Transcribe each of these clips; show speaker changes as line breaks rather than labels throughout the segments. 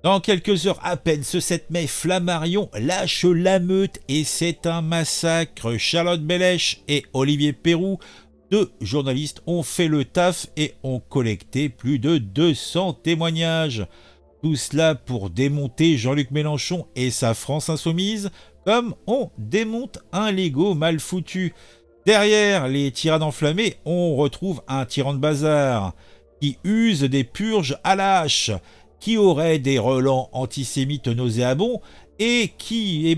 Dans quelques heures à peine, ce 7 mai, Flammarion lâche la meute et c'est un massacre. Charlotte Bellèche et Olivier Perroux, deux journalistes, ont fait le taf et ont collecté plus de 200 témoignages. Tout cela pour démonter Jean-Luc Mélenchon et sa France insoumise, comme on démonte un Lego mal foutu. Derrière les tirades enflammées, on retrouve un tyran de bazar qui use des purges à la hache, qui aurait des relents antisémites nauséabonds et qui,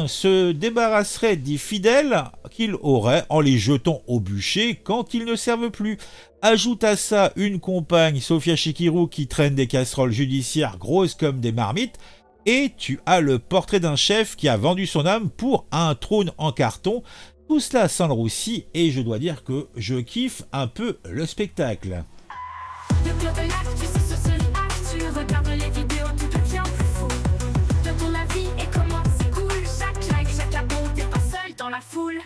se débarrasserait des fidèles qu'il aurait en les jetant au bûcher quand ils ne servent plus. Ajoute à ça une compagne, Sophia Chikirou, qui traîne des casseroles judiciaires grosses comme des marmites, et tu as le portrait d'un chef qui a vendu son âme pour un trône en carton. Tout cela sans le roussi, et je dois dire que je kiffe un peu le spectacle.
Regarde les vidéos, tout devient plus fou. De ton avis et comment c'est cool. Chaque like, chaque abon, t'es pas seul dans la foule.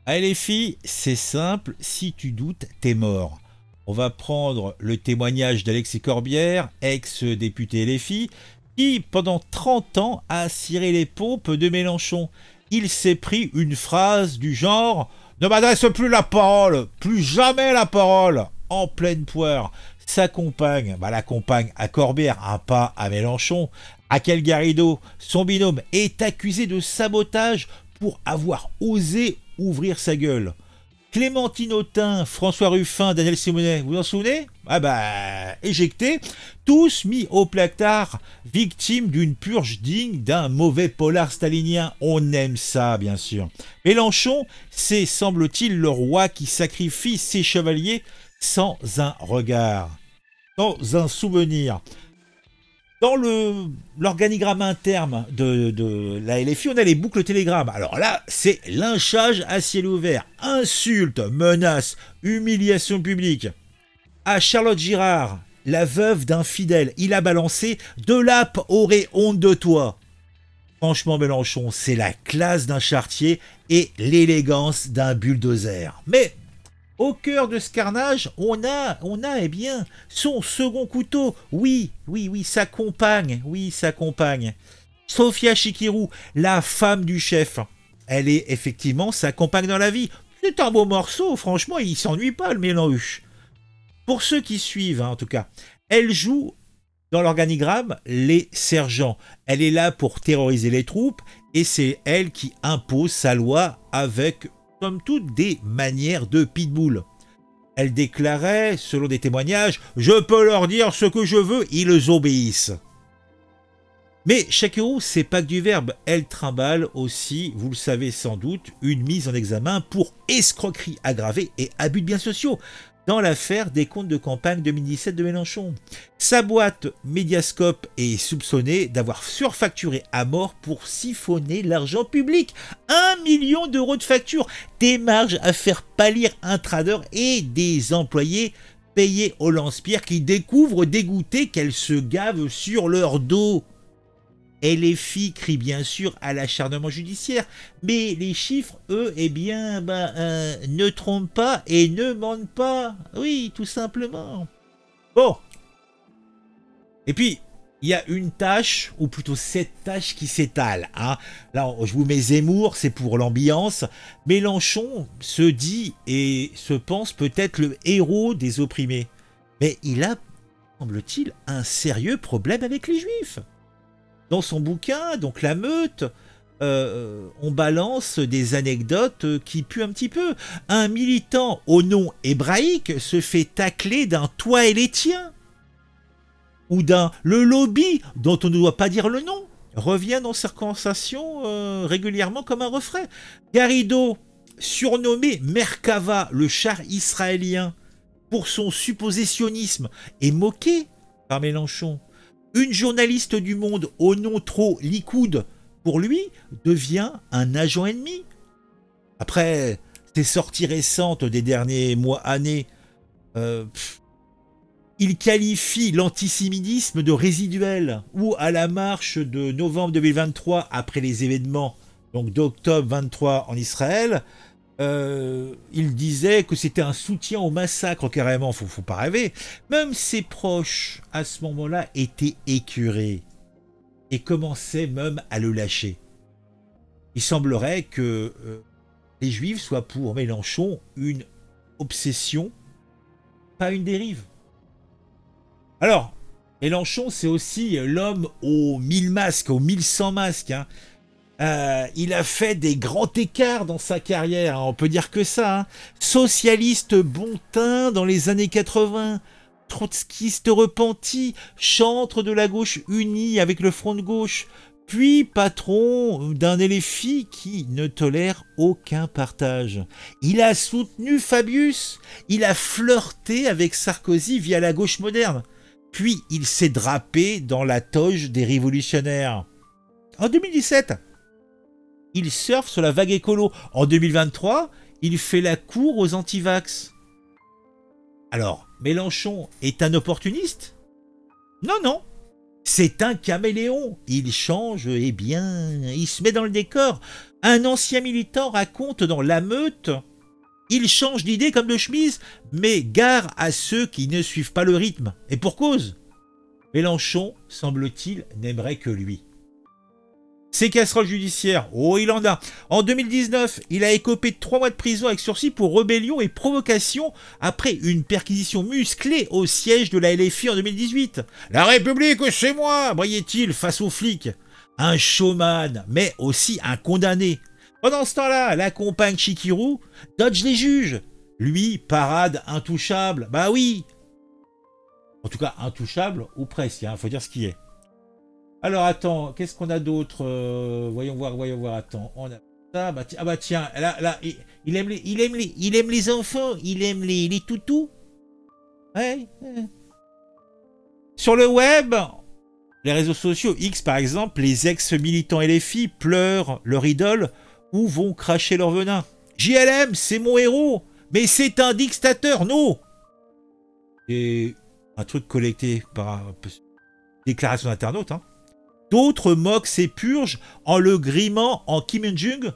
Allez les filles, c'est simple, si tu doutes, t'es mort. On va prendre le témoignage d'Alexis Corbière, ex-député LFI, qui pendant 30 ans a ciré les pompes de Mélenchon. Il s'est pris une phrase du genre « Ne m'adresse plus la parole, plus jamais la parole !» en pleine poire. Sa compagne, la compagne à Corbière, pas à Mélenchon, Raquel Garrido, son binôme, est accusé de sabotage pour avoir osé ouvrir sa gueule. Clémentine Autain, François Ruffin, Daniel Simonet, vous vous en souvenez? Éjectés, tous mis au placard, victimes d'une purge digne d'un mauvais polar stalinien. On aime ça, bien sûr. Mélenchon, c'est, semble-t-il, le roi qui sacrifie ses chevaliers sans un regard, sans un souvenir. Dans l'organigramme interne de la LFI, on a les boucles télégrammes. Alors là, c'est lynchage à ciel ouvert, insultes, menaces, humiliation publique. À Charlotte Girard, la veuve d'un fidèle, il a balancé « De Lappe aurait honte de toi ». Franchement, Mélenchon, c'est la classe d'un charretier et l'élégance d'un bulldozer. Mais au cœur de ce carnage, on a son second couteau. Oui, sa compagne. Sophia Chikirou, la femme du chef. Elle est effectivement sa compagne dans la vie. C'est un beau morceau, franchement, il s'ennuie pas, le mélange. Pour ceux qui suivent, en tout cas, elle joue dans l'organigramme les sergents. Elle est là pour terroriser les troupes et c'est elle qui impose sa loi avec comme toutes des manières de pitbull. Elle déclarait, selon des témoignages, « Je peux leur dire ce que je veux, ils obéissent ». Mais Chikirou, c'est pas que du verbe, elle trimballe aussi, vous le savez sans doute, une mise en examen pour escroquerie aggravée et abus de biens sociaux dans l'affaire des comptes de campagne 2017 de Mélenchon. Sa boîte Mediascope est soupçonnée d'avoir surfacturé à mort pour siphonner l'argent public. 1 million d'euros de factures, des marges à faire pâlir un trader et des employés payés au lance-pierre qui découvrent dégoûtés qu'elles se gavent sur leur dos. LFI crie bien sûr à l'acharnement judiciaire, mais les chiffres, eux, ne trompent pas et ne mentent pas. Oui, tout simplement. Bon. Et puis, il y a une tâche, ou plutôt 7 tâches qui s'étalent. Là, je vous mets Zemmour, c'est pour l'ambiance. Mélenchon se dit et se pense peut-être le héros des opprimés. Mais il a, semble-t-il, un sérieux problème avec les Juifs. Dans son bouquin, donc La Meute, on balance des anecdotes qui puent un petit peu. Un militant au nom hébraïque se fait tacler d'un « toi et les tiens » ou d'un « le lobby dont on ne doit pas dire le nom » revient dans ces conversations régulièrement comme un refrain. Garrido, surnommé Merkava, le char israélien, pour son supposé sionisme, est moqué par Mélenchon. Une journaliste du Monde au nom trop Likoud, pour lui, devient un agent ennemi. Après ses sorties récentes des derniers mois, années, il qualifie l'antisémitisme de résiduel, ou à la marche de novembre 2023, après les événements donc d'octobre 23 en Israël, il disait que c'était un soutien au massacre carrément, faut pas rêver. Même ses proches, à ce moment-là, étaient écœurés et commençaient même à le lâcher. Il semblerait que les Juifs soient pour Mélenchon une obsession, pas une dérive. Alors, Mélenchon, c'est aussi l'homme aux 1000 masques, aux 1100 masques. Hein. Il a fait des grands écarts dans sa carrière, hein, on peut dire que ça. Hein. Socialiste bon teint dans les années 80, trotskiste repenti, chantre de la gauche unie avec le front de gauche, puis patron d'un LFI qui ne tolère aucun partage. Il a soutenu Fabius, il a flirté avec Sarkozy via la gauche moderne, puis il s'est drapé dans la toge des révolutionnaires. En 2017, il surfe sur la vague écolo. En 2023, il fait la cour aux antivax. Alors, Mélenchon est un opportuniste? Non, non. C'est un caméléon. Il change, eh bien, il se met dans le décor. Un ancien militant raconte dans La Meute, il change d'idée comme de chemise, mais gare à ceux qui ne suivent pas le rythme. Et pour cause. Mélenchon, semble-t-il, n'aimerait que lui. Ses casseroles judiciaires, oh il en a. En 2019, il a écopé de 3 mois de prison avec sursis pour rébellion et provocation après une perquisition musclée au siège de la LFI en 2018. La République, c'est moi, brillait-il face aux flics. Un showman, mais aussi un condamné. Pendant ce temps-là, la compagne Chikirou dodge les juges. Lui, parade intouchable, bah oui. En tout cas, intouchable ou presque, hein, faut dire ce qui est. Alors attends, qu'est-ce qu'on a d'autre voyons voir, attends, on a ça, bah, ah bah tiens, là, il aime les enfants, il aime les toutous. Ouais. Sur le web, les réseaux sociaux, X par exemple, les ex-militants LFI pleurent leur idole ou vont cracher leur venin. JLM, c'est mon héros, mais c'est un dictateur, non. Et un truc collecté par déclaration d'internaute, hein. D'autres moquent ses purges en le grimant en Kim Jong-un,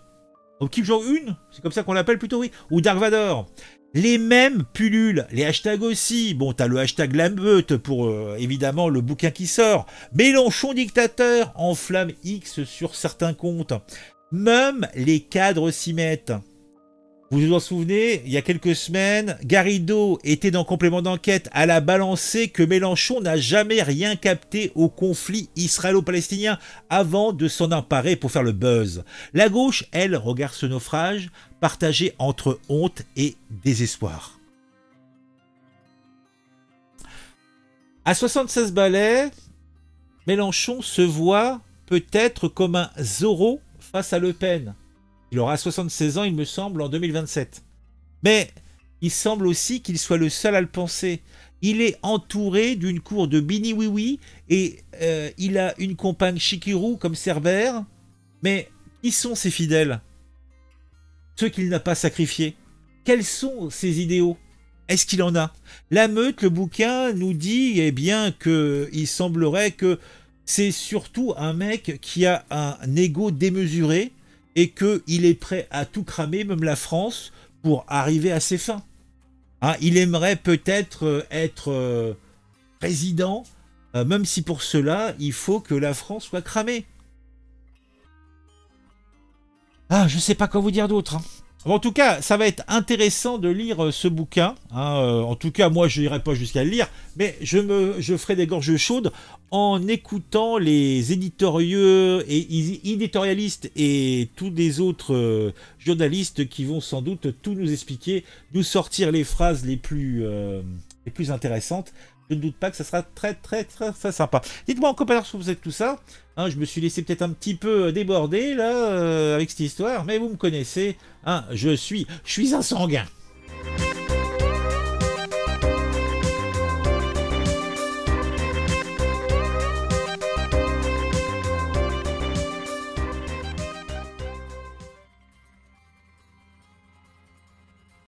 c'est comme ça qu'on l'appelle plutôt, oui, ou Dark Vador. Les mêmes pullulent, les hashtags aussi. Bon, t'as le hashtag Lameute pour évidemment le bouquin qui sort. Mélenchon dictateur enflamme X sur certains comptes. Même les cadres s'y mettent. Vous vous en souvenez, il y a quelques semaines, Garrido était dans Complément d'enquête à la balancer que Mélenchon n'a jamais rien capté au conflit israélo-palestinien avant de s'en emparer pour faire le buzz. La gauche, elle, regarde ce naufrage partagé entre honte et désespoir. À 76 balais, Mélenchon se voit peut-être comme un Zorro face à Le Pen. Il aura 76 ans, il me semble, en 2027. Mais il semble aussi qu'il soit le seul à le penser. Il est entouré d'une cour de Bini Oui et il a une compagne Chikirou comme Cerbère. Mais qui sont ses fidèles? Ceux qu'il n'a pas sacrifiés. Quels sont ses idéaux? Est-ce qu'il en a? La Meute, le bouquin, nous dit eh bien qu'il semblerait que c'est surtout un mec qui a un ego démesuré et qu'il est prêt à tout cramer, même la France, pour arriver à ses fins. Hein, il aimerait peut-être être président, même si pour cela, il faut que la France soit cramée. Ah, je ne sais pas quoi vous dire d'autre. Hein. Bon, en tout cas, ça va être intéressant de lire ce bouquin. Hein. En tout cas, moi, je n'irai pas jusqu'à le lire, mais je ferai des gorges chaudes en écoutant les éditorialistes et tous les autres journalistes qui vont sans doute tout nous expliquer, nous sortir les phrases les plus intéressantes. Je ne doute pas que ça sera très sympa. Dites-moi en commentaire ce que vous êtes tout ça. Hein, je me suis laissé peut-être un petit peu déborder là avec cette histoire, mais vous me connaissez. Hein, je suis un sanguin.